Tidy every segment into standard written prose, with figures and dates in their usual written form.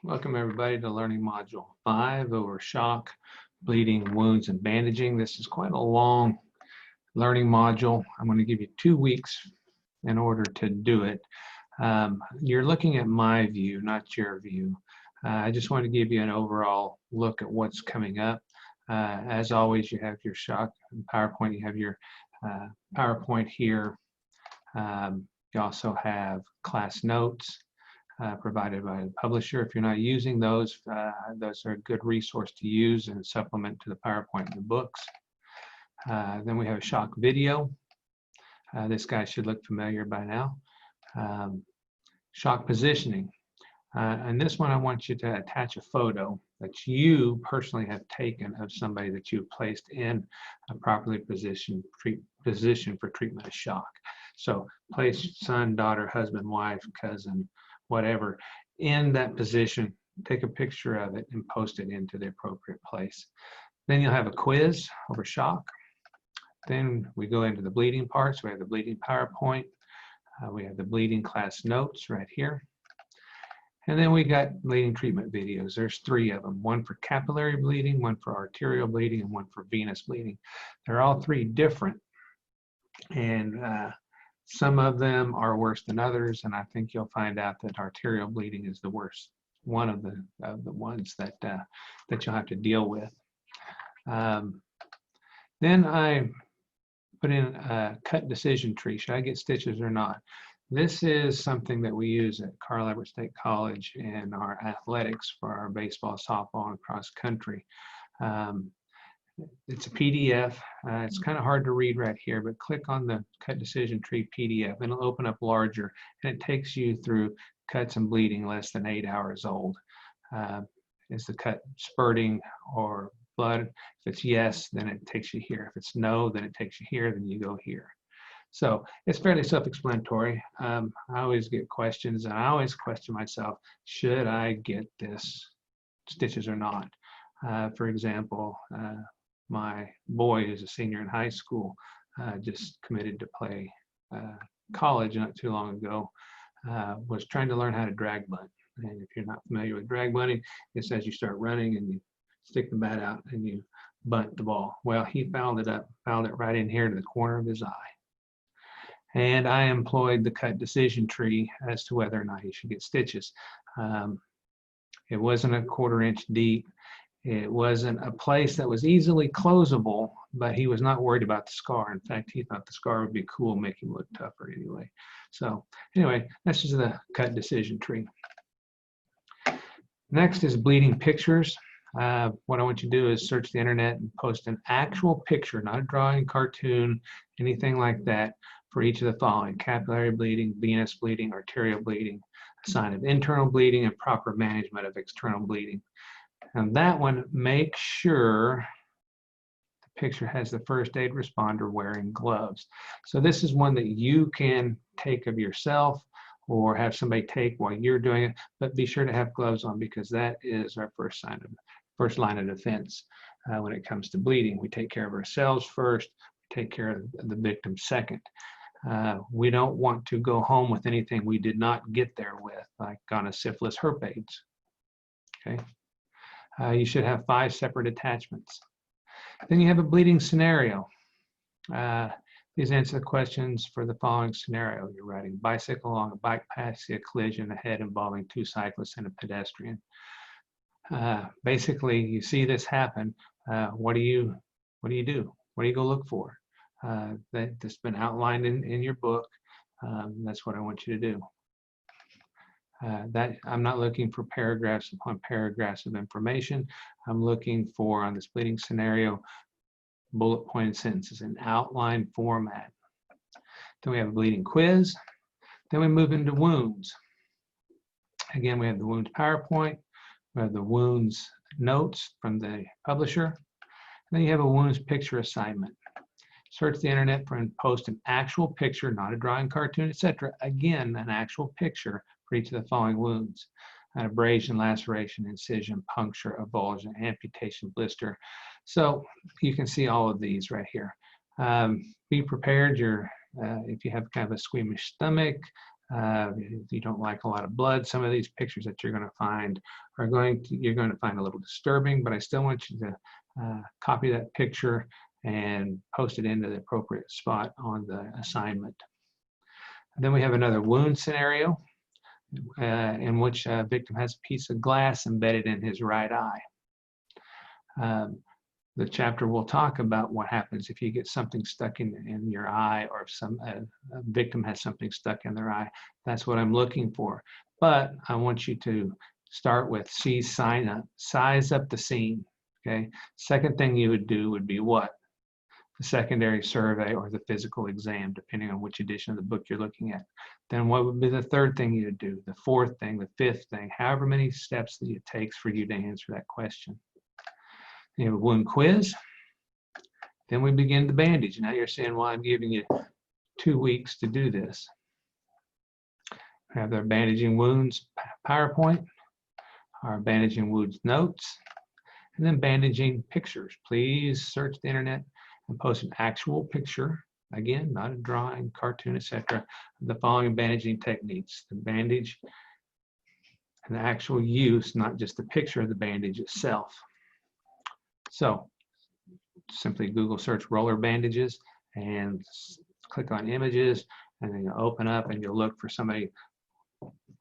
Welcome everybody to Learning Module 5 over shock, bleeding, wounds, and bandaging. This is quite a long learning module. I'm going to give you 2 weeks in order to do it. You're looking at my view, not your view. I just want to give you an overall look at what's coming up. As always, you have your shock PowerPoint. You have your PowerPoint here. You also have class notes provided by the publisher. If you're not using those, those are a good resource to use and supplement to the PowerPoint in the books. Then we have a shock video. This guy should look familiar by now. Shock positioning. And this one, I want you to attach a photo that you personally have taken of somebody that you've placed in a properly position for treatment of shock. So place son, daughter, husband, wife, cousin, whatever, in that position, take a picture of it and post it into the appropriate place. Then you'll have a quiz over shock. Then we go into the bleeding parts. We have the bleeding PowerPoint. We have the bleeding class notes right here. And then we got bleeding treatment videos. There's 3 of them, one for capillary bleeding, one for arterial bleeding, and one for venous bleeding. They're all 3 different. And some of them are worse than others, and I think you'll find out that arterial bleeding is the worst, one of the ones that that you'll have to deal with. Then I put in a cut decision tree. Should I get stitches or not? This is something that we use at Carl Albert State College in our athletics for our baseball, softball, and cross country. It's a PDF. It's kind of hard to read right here, but click on the cut decision tree PDF and it'll open up larger, and it takes you through cuts and bleeding less than 8 hours old. Is the cut spurting or blood? If it's yes, then it takes you here. If it's no, then it takes you here, then you go here. So it's fairly self-explanatory. I always get questions, and I always question myself, should I get this stitches or not? For example, my boy is a senior in high school, just committed to play college not too long ago, was trying to learn how to drag bunt. And if you're not familiar with drag bunting, it says you start running and you stick the bat out and you bunt the ball. Well, he fouled it right in here to the corner of his eye. And I employed the cut decision tree as to whether or not he should get stitches. It wasn't a 1/4 inch deep. It wasn't a place that was easily closable, but he was not worried about the scar. In fact, he thought the scar would be cool, make him look tougher anyway. So anyway, that's just the cut decision tree. Next is bleeding pictures. What I want you to do is search the internet and post an actual picture, not a drawing, cartoon, anything like that, for each of the following: capillary bleeding, venous bleeding, arterial bleeding, a sign of internal bleeding, and proper management of external bleeding. And that one, make sure the picture has the first aid responder wearing gloves. So this is one that you can take of yourself or have somebody take while you're doing it, but be sure to have gloves on, because that is our first line of defense when it comes to bleeding. We take care of ourselves first, we take care of the victim second. We don't want to go home with anything we did not get there with, like on a syphilis herp AIDS. Okay. You should have 5 separate attachments. Then you have a bleeding scenario. These answer the questions for the following scenario. You're riding a bicycle along a bike path, see a collision ahead involving 2 cyclists and a pedestrian. Basically, you see this happen. What do you do? What do you go look for? That's been outlined in your book. That's what I want you to do. That I'm not looking for paragraphs upon paragraphs of information. I'm looking for, on this bleeding scenario, bullet pointed sentences in outline format. Then we have a bleeding quiz. Then we move into wounds. Again, we have the wounds PowerPoint. We have the wounds notes from the publisher. And then you have a wounds picture assignment. Search the internet for and post an actual picture, not a drawing, cartoon, etc. Again, an actual picture for each of the following wounds: an abrasion, laceration, incision, puncture, avulsion, amputation, blister. So you can see all of these right here. Be prepared. If you have kind of a squeamish stomach, If you don't like a lot of blood, some of these pictures that you're going to find are you're going to find a little disturbing, but I still want you to copy that picture and post it into the appropriate spot on the assignment. And then we have another wound scenario in which a victim has a piece of glass embedded in his right eye. The chapter will talk about what happens if you get something stuck in your eye, or if a victim has something stuck in their eye. That's what I'm looking for. But I want you to start with size up the scene. Okay. Second thing you would do would be what? The secondary survey or the physical exam, depending on which edition of the book you're looking at. Then what would be the third thing you would do? The fourth thing, the fifth thing, however many steps that it takes for you to answer that question. You have a wound quiz. Then we begin the bandage. Now you're saying, well, I'm giving you 2 weeks to do this. We have their bandaging wounds PowerPoint, our bandaging wounds notes, and then bandaging pictures. Please search the internet and post an actual picture, again, not a drawing, cartoon, etc., of the following bandaging techniques: the bandage and the actual use, not just a picture of the bandage itself. So simply Google search roller bandages and click on images, and then you'll open up and you'll look for somebody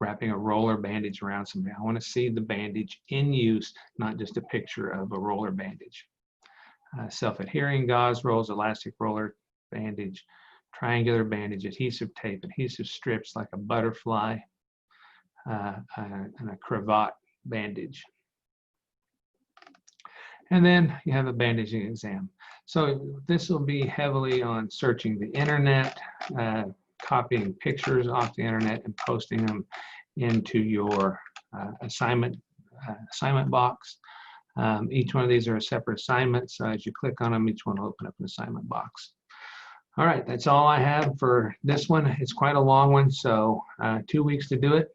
wrapping a roller bandage around somebody. I want to see the bandage in use, not just a picture of a roller bandage. Self-adhering gauze rolls, elastic roller bandage, triangular bandage, adhesive tape, adhesive strips like a butterfly, and a cravat bandage. And then you have a bandaging exam. So this will be heavily on searching the internet, copying pictures off the internet and posting them into your assignment box. Each one of these are a separate assignment, so as you click on them, each one will open up an assignment box. All right, that's all I have for this one. It's quite a long one, so 2 weeks to do it,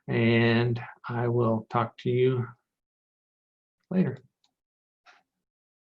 and I will talk to you later.